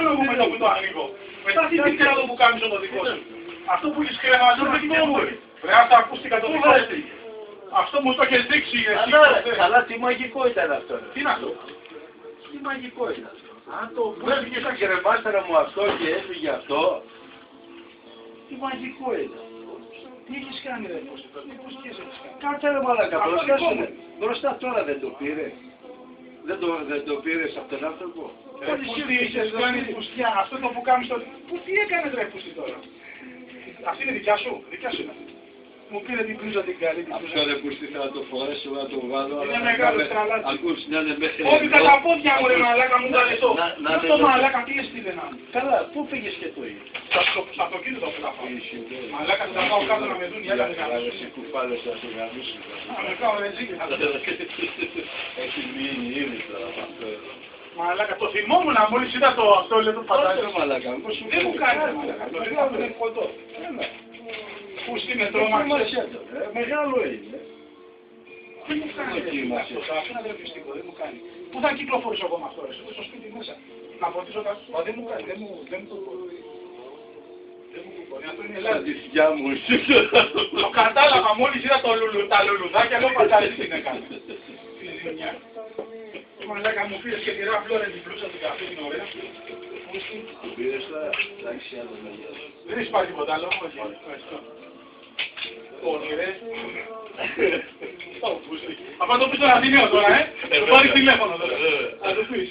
κάνω εγώ με το που το ανοίγω. Μετά τι τι κάνω που κάνεις το δικό σου. Αυτό που έχεις κρέμα, δεν έχει νόμο. Βρεά, τα ακούστηκα το δικό σου. Αυτό μου το έχεις δείξει εσύ. Καλά, τι μαγικό ήταν αυτό. Τι είναι αυτό. Τι μαγικό ήταν. Αν το βγήκε στα κρεμάστερα μου αυτό και έφυγε αυτό. Τι μαγικό ήταν. Τι έχεις κάνει ρε Κώστα, τι πουστιές έχεις κάνει. Κάτσε ρε μαλάκα, μπροστά τώρα δεν το πήρε. Δεν το πήρες από τον άνθρωπο. Πούστη είχες κάνει πουστιά, αυτό το που κάνεις τώρα. Τι έκανες ρε πούστη τώρα. Αυτή είναι δικιά σου, δικιά σου είναι. Μου πήρε την πλούζα την καλή. Αυτό δεν πούστη θα το φορέσω, να το βγάλω. Είναι μεγάλο τραλάτι. Ακούς να είναι μέχρι εδώ. Όχι τα πόδια μου ρε μαλάκα μου τα λεπτό. Αυτό μαλάκα τι έστειλε να. Καλά, πού πήγες και το είδες. Στο αυτοκίνητο που θα πάω. Μαλάκα θα πάω κάτω να με δουν οι άλλοι να κάνουν. Σε κουφάλες θα σου γαμίσουν. Να κάνω ρεζίκι. Έχει μείνει ήδη τώρα αυτό. Μαλάκα, το θυμόμουν μόλις είδα το αυτό, λέει το φαντάζομαι. Μαλάκα, δεν μου κάνει μαλάκα, το είναι κοντό. Πού στην τρόμαξε. Μεγάλο είναι. Δεν μου κάνει αυτό, αυτό είναι αδερφιστικό, δεν μου κάνει. Πού θα κυκλοφορήσω εγώ με αυτό, εσύ, στο σπίτι μέσα. Να φωτίσω τα σώμα, δεν μου κάνει, δεν μου το μπορεί. Δεν μου το μπορεί, αυτό είναι Ελλάδα. Το κατάλαβα μόλις είδα τα λουλουδάκια, λέω φαντάζει την έκανε. Τη ζημιά. Μαλάκα μου πήρες και τη ραφλόρε την πλούσα του καφέ, είναι ωραία. Το πήρες τώρα, εντάξει άλλο μαγιά. Δεν έχεις πάρει τίποτα άλλο, όχι. Ευχαριστώ. Όχι ρε. Θα το πεις. Θα το πεις τώρα, Αθηναίο τώρα, θα πάρεις τηλέφωνο τώρα. Θα το πεις.